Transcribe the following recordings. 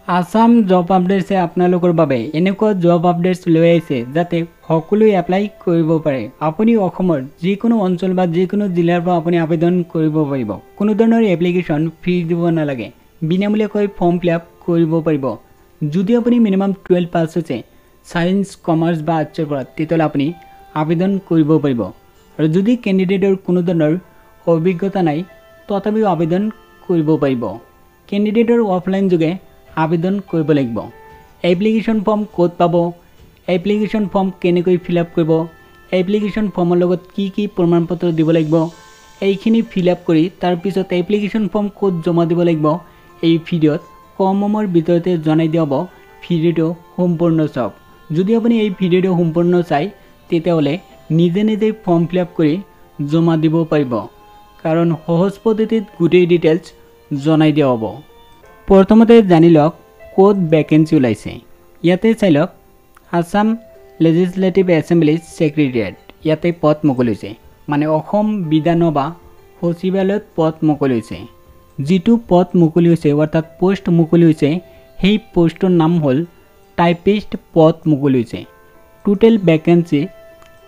Assam job আপডেটছে আপোনালোকৰ বাবে এনেকুৱা জব আপডেটছ লৈ আহিছে যাতে সকলোৱে এপ্লাই কৰিব পাৰে। আপুনি অসমৰ যিকোনো অঞ্চল বা যিকোনো জিলাৰ পৰা আপুনি আবেদন কৰিব পাৰিব। কোনো ধৰণৰ এপ্লিকেশ্যন ফি দিব নালাগে, বিনামূলীয়াকৈ ফৰ্ম ফিল আপ কৰিব পাৰিব। যদি আপুনি মিনিমাম 12 পাছ হৈছে সায়েন্স কমাৰ্চ বা আৰ্টছৰ পৰা তেতিয়াহ'লে আপুনি আবেদন কৰিব পাৰিব। আৰু যদি কেণ্ডিডেটৰ কোনো ধৰণৰ অভিজ্ঞতা নাই তথাপিও আবেদন কৰিব পাৰিব। কেণ্ডিডেটৰ অফলাইন যোগে আবেদন কৰিব লাগিব। এপ্লিকেশ্যন ফৰ্ম ক'ত পাব, এপ্লিকেশ্যন ফৰ্ম কেনেকৈ ফিল আপ কৰিব, এপ্লিকেশ্যন ফৰ্মৰ লগত কি কি প্ৰমাণপত্ৰ দিব লাগিব, এইখিনি ফিল আপ কৰি তাৰপিছত এপ্লিকেশ্যন ফৰ্ম ক'ত জমা দিব লাগিব, এই ভিডিঅ'ত কম সময়ৰ ভিতৰতে জনাই দিয়া হ'ব। ভিডিঅ'টো সম্পূৰ্ণ চাওক। যদি আপুনি এই ভিডিঅ'টো সম্পূৰ্ণ চাই তেতিয়াহ'লে নিজে নিজে ফৰ্ম ফিল আপ কৰি জমা দিব পাৰিব, কাৰণ সহজ পদ্ধতিত গোটেই ডিটেইলছ জনাই দিয়া হ'ব। প্ৰথমতে জানি লওক ক'ত ভেকেঞ্চি ওলাইছে। ইয়াতে চাই লওক আসাম লেজিসলেটিভ এছেম্বলি ছেক্ৰেটাৰিয়েট, ইয়াতে পদ মুকলি হৈছে, মানে অসম বিধানসভা সচিবালয়ত পদ মুকলি হৈছে। যিটো পদ মুকলি হৈছে অৰ্থাৎ পোষ্ট মুকলি হৈছে সেই পোষ্টৰ নাম হ'ল টাইপিষ্ট পদ মুকলি হৈছে। টোটেল ভেকেঞ্চি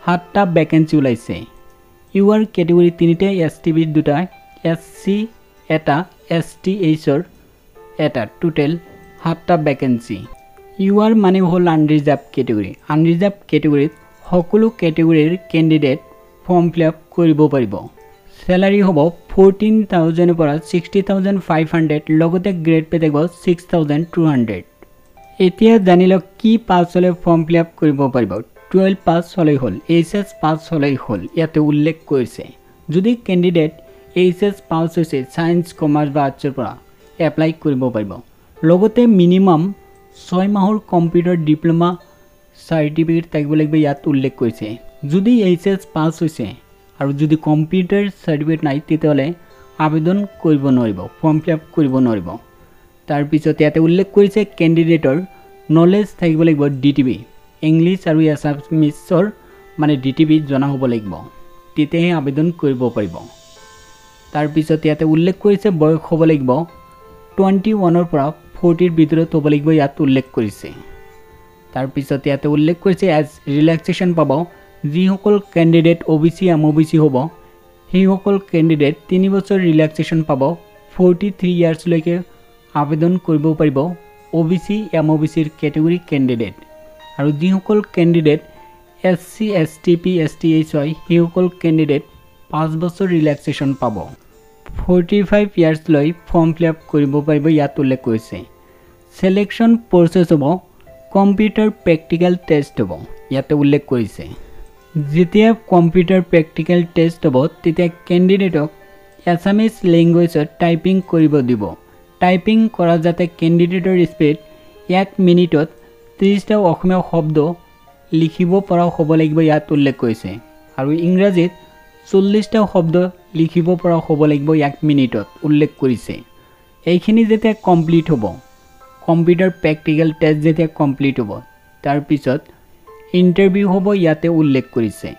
7টা ভেকেঞ্চি ওলাইছে। ইউআৰ কেটেগৰী 3টা, STB 2টা, SC 1টা, STHৰ 1টা, টোটেল 7টা ভেকেঞ্চি। ইউআৰ মানে হ'ল আনৰিজাৰ্ভ কেটেগৰী। আনৰিজাৰ্ভ কেটেগৰীত সকলো কেটেগৰীৰ কেণ্ডিডেট ফৰ্ম ফিল আপ কৰিব পাৰিব। চেলাৰী হ'ব 14,000 পৰা 60,500, লগতে গ্ৰেড পে থাকিব 6,200। এতিয়া জানি লওক কি পাছ হ'লে ফৰ্ম ফিল আপ কৰিব পাৰিব। 12 পাছ হ'লেই হ'ল, HS পাছ হ'লেই হ'ল, ইয়াতে উল্লেখ কৰিছে। যদি কেণ্ডিডেট HS পাছ হৈছে সায়েন্স কমাৰ্চ বা আৰ্টছৰ পৰা এপ্লাই কৰিব পাৰিব। লগতে মিনিমাম 6 মাহৰ কম্পিউটাৰ ডিপ্ল'মা চাৰ্টিফিকেট থাকিব লাগিব, ইয়াত উল্লেখ কৰিছে। যদি HS পাছ হৈছে আৰু যদি কম্পিউটাৰ চাৰ্টিফিকেট নাই তেতিয়াহ'লে আবেদন কৰিব নোৱাৰিব, ফৰ্ম ফিল আপ কৰিব নোৱাৰিব। তাৰপিছত ইয়াতে উল্লেখ কৰিছে কেণ্ডিডেটৰ নলেজ থাকিব লাগিব DTB, ইংলিছ আৰু এছামিছৰ মানে DTB জনা হ'ব লাগিব, তেতিয়াহে আবেদন কৰিব পাৰিব। তাৰপিছত ইয়াতে উল্লেখ কৰিছে বয়স হ'ব লাগিব 21ৰ পৰা 40ৰ ভিতৰত হ'ব লাগিব, ইয়াত উল্লেখ কৰিছে। তাৰপিছত ইয়াতে উল্লেখ কৰিছে এজ ৰিলেক্সেশ্যন পাব যিসকল কেণ্ডিডেট OBC MOBC হ'ব সেইসকল কেণ্ডিডেট 3 বছৰ ৰিলেক্সেশ্যন পাব। 43 ইয়াৰ্ছলৈকে আবেদন কৰিব পাৰিব OBC MOBCৰ কেটেগৰী কেণ্ডিডেট। আৰু যিসকল কেণ্ডিডেট SC STP STH হয় সেইসকল কেণ্ডিডেট 5 বছৰ ৰিলেক্সেশ্যন পাব। 45 ইয়াৰ্ছলৈ ফৰ্ম ফিল আপ কৰিব পাৰিব, ইয়াত উল্লেখ কৰিছে। চিলেকশ্যন প্ৰচেছ হ'ব কম্পিউটাৰ প্ৰেক্টিকেল টেষ্ট হ'ব, ইয়াতে উল্লেখ কৰিছে। যেতিয়া কম্পিউটাৰ প্ৰেক্টিকেল টেষ্ট হ'ব তেতিয়া কেণ্ডিডেটক এছামিছ লেংগুৱেজত টাইপিং কৰিব দিব। টাইপিং কৰা যাতে কেণ্ডিডেটৰ স্পীড 1 মিনিটত 30টা অসমীয়া শব্দ লিখিব পৰা হ'ব লাগিব, ইয়াত উল্লেখ কৰিছে। আৰু ইংৰাজীত 40টা শব্দ লিখিব পৰা হ'ব লাগিব 1 মিনিটত, উল্লেখ কৰিছে। এইখিনি যেতিয়া কমপ্লিট হ'ব, কম্পিউটাৰ প্ৰেক্টিকেল টেষ্ট যেতিয়া কমপ্লিট হ'ব তাৰপিছত ইণ্টাৰভিউ হ'ব, ইয়াতে উল্লেখ কৰিছে।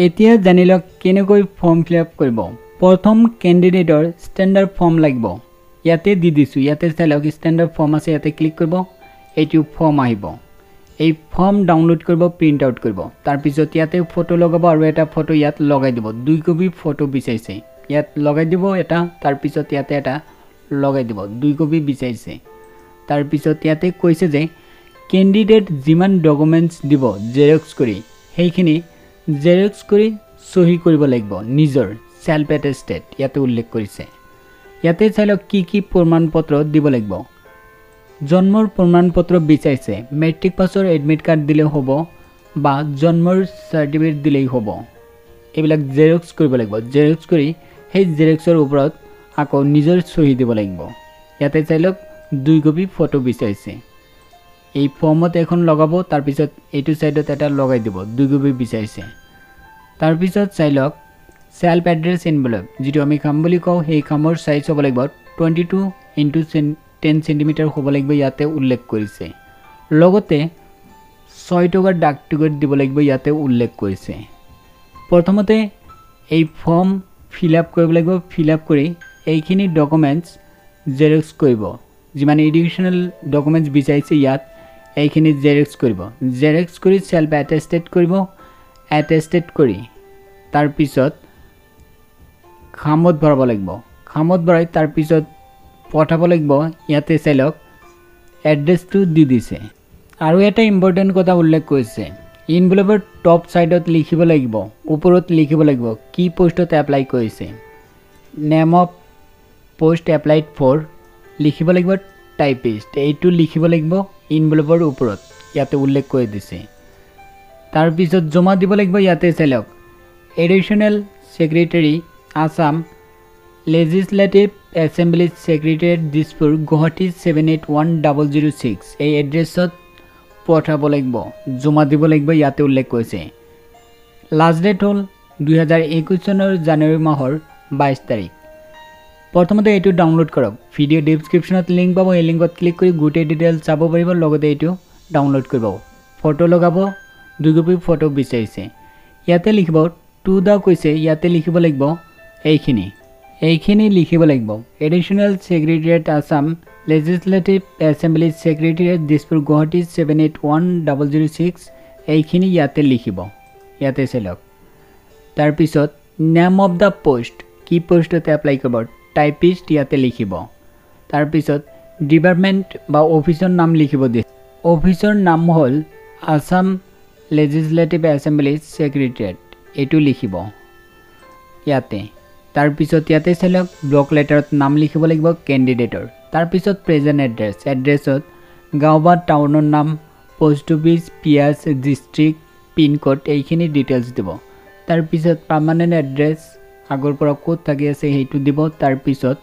এতিয়া জানি লওক কেনেকৈ ফৰ্ম ফিল আপ কৰিব। প্ৰথম কেণ্ডিডেটৰ ষ্টেণ্ডাৰ্ড ফৰ্ম লাগিব, ইয়াতে দি দিছোঁ। ইয়াতে চাই লওক ষ্টেণ্ডাৰ্ড ফৰ্ম আছে, ইয়াতে ক্লিক কৰিব, এইটো ফৰ্ম আহিব। এই ফৰ্ম ডাউনলোড কৰিব, প্ৰিণ্ট আউট কৰিব। তাৰপিছত ইয়াতে ফটো লগাব আৰু এটা ফটো ইয়াত লগাই দিব। 2 কপি ফটো বিচাৰিছে, ইয়াত লগাই দিব এটা, তাৰপিছত ইয়াতে এটা লগাই দিব। 2 কপি বিচাৰিছে। তাৰপিছত ইয়াতে কৈছে যে কেণ্ডিডেট যিমান ডকুমেণ্টছ দিব জেৰক্স কৰি সেইখিনি জেৰক্স কৰি চহী কৰিব লাগিব, নিজৰ চেল্ফ এটেষ্টেড, ইয়াতে উল্লেখ কৰিছে। ইয়াতে চাই লওক কি কি প্ৰমাণপত্ৰ দিব লাগিব। জন্মৰ প্ৰমাণপত্ৰ বিচাৰিছে, মেট্ৰিক পাছৰ এডমিট কাৰ্ড দিলেও হ'ব বা জন্মৰ চাৰ্টিফিকেট দিলেই হ'ব। এইবিলাক জেৰক্স কৰিব লাগিব। জেৰক্স কৰি সেই জেৰক্সৰ ওপৰত আকৌ নিজৰ চহী দিব লাগিব। ইয়াতে চাই লওক 2 কপি ফটো বিচাৰিছে। এই ফৰ্মত এখন লগাব, তাৰপিছত এইটো ছাইডত এটা লগাই দিব। 2 কপি বিচাৰিছে। তাৰপিছত চাই লওক চেল্ফ এড্ৰেছ এনভেলপ, যিটো আমি খাম বুলি কওঁ, সেই খামৰ চাইজ হ'ব লাগিব 22 × 10 চেণ্টিমিটাৰ হ'ব লাগিব, ইয়াতে উল্লেখ কৰিছে। লগতে 6 টকাৰ ডাক টিকট দিব লাগিব, ইয়াতে উল্লেখ কৰিছে। প্ৰথমতে এই ফৰ্ম ফিল আপ কৰিব লাগিব। ফিল আপ কৰি এইখিনি ডকুমেণ্টছ জেৰক্স কৰিব। যিমান এডুকেশ্যনেল ডকুমেণ্টছ বিচাৰিছে ইয়াত এইখিনি জেৰক্স কৰিব জেৰক্স কৰি সেলফ এটেষ্টেড কৰিব এটেষ্টেড কৰি তাৰ পিছত খামত ভৰাব লাগিব খামত ভৰাই তাৰ পিছত পঠাব লাগিব ইয়াতে চাইলক এড্ৰেছটো দি দিছে আৰু এটা ইম্পৰ্টেণ্ট কথা উল্লেখ কৰিছে ইনভেলপৰ টপ সাইডত লিখিব লাগিব ওপৰত লিখিব লাগিব কি পোষ্টত এপ্লাই কৰিছে name of post applied for লিখিব লাগিব টাইপিষ্ট এইটো লিখিব লাগিব ইনভেলপৰ ওপৰত ইয়াতে উল্লেখ কৰি দিছে তাৰ পিছত জমা দিব লাগিব ইয়াতে চাইলক additional secretary Assam legislative assembly secretariat Dispur Guwahati 781006 এই এড্ৰেছত পঠাব লাগিব জমা দিব লাগিব ইয়াতে উল্লেখ কৰিছে লাষ্ট ডেট হ'ল 2021 চনৰ জানুৱাৰী মাহৰ 22 তাৰিখ প্ৰথমতে এইটো ডাউনলোড কৰক ভিডিও ডেসক্ৰিপচনত লিংক পাব এই লিংকত ক্লিক কৰি গোটেই ডিটেইলছ চাব পাৰিব লগতে এইটো ডাউনলোড কৰিব ফটো লগাব 2 কপি ফটো বিচাৰিছে ইয়াতে লিখিব টু দা কৈছে ইয়াতে লিখিব লাগিব এইখিনি লিখিব লাগিব additional secretariat Assam legislative assembly secretariat Dispur Guwahati 781006 এইখিনি ইয়াতে লিখিব ইয়াতে চাইলক তাৰ পিছত নেম অফ দা পোষ্ট কি পোষ্টত এপ্লাই কৰিব টাইপিষ্ট ইয়াতে লিখিব তাৰ পিছত ডিপাৰ্টমেণ্ট বা অফিচৰ নাম লিখিব দিছে অফিচৰ নাম হ'ল আসাম লেজিসলেটিভ এসেম্বলি সেক্ৰেটাৰিয়েট এইটো লিখিব ইয়াতে তাৰ পিছত ইয়াতে চাইলক ব্লক লেটাৰত নাম লিখিব লাগিব ক্যান্ডিডেটৰ তাৰ পিছত প্ৰেজেন্ট এড্ৰেছত গাঁও বা টাউনৰ নাম পোষ্ট অফিচ পিয়াস ডিস্ট্ৰিক্ট পিন কোড এইখিনি ডিটেইলছ দিব তাৰ পিছত পাৰ্মানেন্ট এড্ৰেছ আগৰ পৰা ক'ত থাকি আছে সেইটো দিব তাৰ পিছত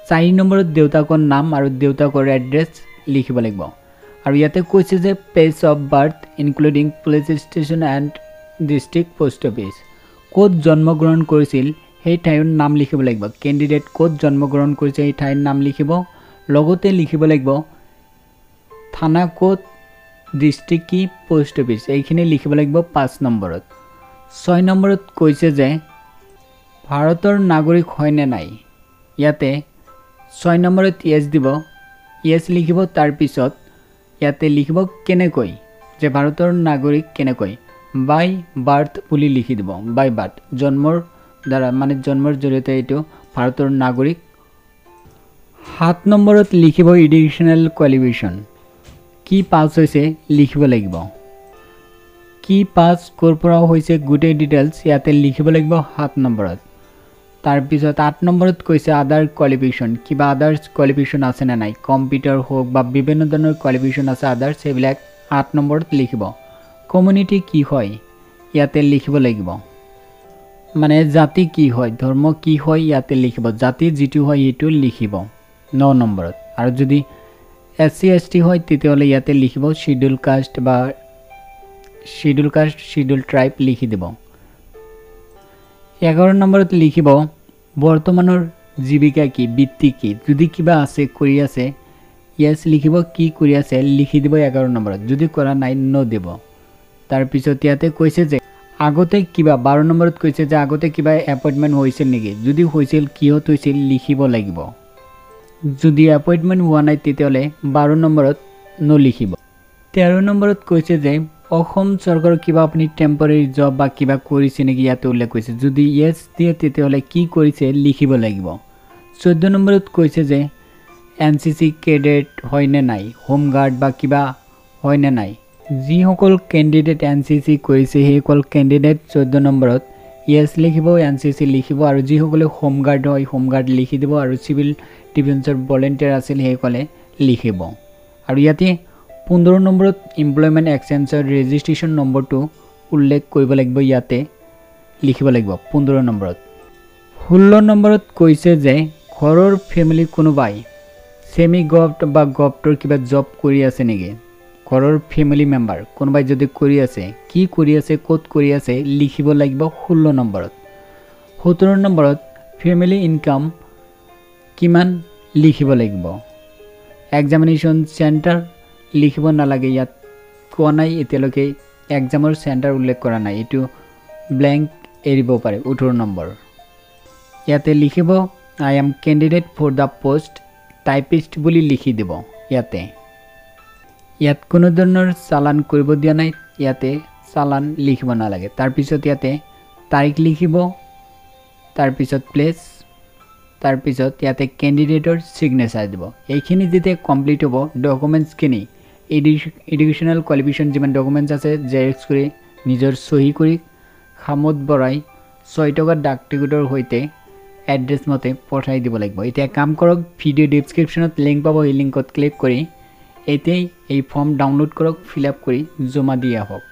4 নম্বৰত দেউতাকৰ নাম আৰু দেউতাকৰ এড্ৰেছ লিখিব লাগিব আৰু ইয়াতে কৈছে যে place of birth including police station and district post office ক'ত জন্মগ্ৰহণ কৰিছিল সেই ঠাইৰ নাম লিখিব লাগিব ক্যান্ডিডেট ক'ত জন্মগ্ৰহণ কৰিছে এই ঠাইৰ নাম লিখিব লগতে লিখিব লাগিব থানা ক'ত ডিস্ট্ৰিক্ট কি পোষ্ট অফিচ এইখিনি লিখিব লাগিব 5 নম্বৰত 6 নম্বৰত কৈছে যে ভাৰতৰ নাগৰিক হয় নে নাই ইয়াতে 6 নম্বৰত ইয়েস দিব ইয়েস লিখিব তাৰ পিছত ইয়াতে লিখিব কেনেকৈ যে ভাৰতৰ নাগৰিক কেনেকৈ বাই বাৰ্থ বুলি লিখি দিব বাই বাৰ্থ জন্মৰ দ্বাৰা মানে জন্মৰ জৰিয়তে এইটো ভাৰতৰ নাগৰিক 7 নম্বৰত লিখিব এডুকেশ্যনেল কোৱালিফিকেশ্যন কি পাছ হৈছে লিখিব লাগিব কি পাছ কৰ পৰা হৈছে গোটেই ডিটেইলছ ইয়াতে লিখিব লাগিব 7 নম্বৰত তাৰ পিছত 8 নম্বৰত কৈছে আদাৰ কোৱালিফিকেশ্যন কিবা আদাৰ্স কোৱালিফিকেশ্যন আছে না নাই কম্পিউটাৰ হোক বা বিভিন্ন ধৰণৰ কোৱালিফিকেশ্যন আছে আদাৰ্স সেইবিলাক 8 নম্বৰত লিখিব কমিউনিটি কি হয় ইয়াতে লিখিব লাগিব মানে জাতি কি হয় ধৰ্ম কি হয় ইয়াতে লিখিব জাতি যেটো হয় এটো লিখিব 9 নম্বৰত আৰু যদি এসসি এসটি হয় তেতিয়ালে ইয়াতে লিখিব শিডিউল কাষ্ট বা শিডিউল ট্ৰাইব লিখি দিব 11 নম্বৰত লিখিব বৰ্তমানৰ জীৱিকা কি বৃত্তি কি যদি কিবা আছে কৰি আছে ইয়েস লিখিব কি কৰি আছে লিখি দিব 11 নম্বৰত যদি কৰা নাই ন দিব তাৰ পিছত ইয়াতে কৈছে যে আগতে কিবা 12 নম্বৰত কৈছে যে আগতে কিবা এপয়েন্টমেন্ট হৈছিল নেকি যদি হৈছিল কিহত হৈছিল লিখিব লাগিব যদি এপয়েন্টমেন্ট হোৱা নাই তেতিয়ালে 12 নম্বৰত ন লিখিব 13 নম্বৰত কৈছে যে অসম চৰকাৰৰ কিবা আপুনি টেম্পৰেৰী জব বা কিবা কৰিছে নেকি ইয়াতে উল্লেখ কৰিছে যদি ইয়েস দিয়ে তেতিয়ালে কি কৰিছে লিখিব লাগিব 14 নম্বৰত কৈছে যে এনসিসি ক্যাডেট হয় নে নাই হোম গাৰ্ড বা কিবা হয় নে নাই যি সকল ক্যান্ডিডেট এনসিসি কৰিছে হেকল ক্যান্ডিডেট 14 নম্বৰত ইয়েস লিখিব এনসিসি লিখিব আৰু যি সকলে হোম গাৰ্ড হয় হোম গাৰ্ড লিখি দিব আৰু সিভিল ডিফেন্সৰ ভলান্টিয়াৰ আছিল হেকলে লিখিব আৰু ইয়াতে 15 নম্বৰত এমপ্লয়মেন্ট এক্সচেঞ্জৰ ৰেজিষ্ট্ৰেচন নম্বৰটো উল্লেখ কৰিব লাগিব ইয়াতে লিখিব লাগিব 15 নম্বৰত 16 নম্বৰত কৈছে যে ঘৰৰ ফ্যামিলি কোনোবাই সেমি গভট বা গভটৰ কিবা জব কৰি আছে নেকি ঘৰৰ ফ্যামিলি মেম্বাৰ কোনোবাই যদি কৰি আছে কি কৰি আছে ক'ত কৰি আছে লিখিব লাগিব 16 নম্বৰত 17 নম্বৰত ফ্যামিলি ইনকাম কিমান লিখিব লাগিব এক্সামিনেশন সেন্টাৰ লিখিব নালাগে ইয়াত কোৱা নাই এতিয়ালৈকে এক্সামৰ সেন্টাৰ উল্লেখ কৰা নাই এটো ব্ল্যাঙ্ক এৰিব পাৰে 18 নম্বৰ ইয়াতে লিখিব I am candidate for the post typist বুলি লিখি দিব ইয়াতে ইয়াত কোনো ধৰণৰ চালান কৰিব দিয়া নাই ইয়াতে চালান লিখিব নালাগে তাৰপিছত ইয়াতে তাৰিখ লিখিব তাৰপিছত প্লেস তাৰপিছত ইয়াতে ক্যান্ডিডেটৰ সিগনেচাৰ দিব এইখিনি যেতিয়া কমপ্লিট হ'ব ডকুমেন্টছ খিনি এডুকেশনাল কোৱালিফিকেশন যিমান ডকুমেন্টছ আছে জেৰক্স কৰি নিজৰ সহি কৰি খামত বৰাই 6 টকা ডাক টিকটৰ হৈতে এড্ৰেছ মতে পঠাই দিব লাগিব এতিয়া কাম কৰক ভিডিও ডেসক্ৰিপচনত লিংক পাব এই লিংকত ক্লিক কৰি এতেই এই ফৰ্ম ডাউনলোড কৰক ফিল আপ কৰি জমা দি আহক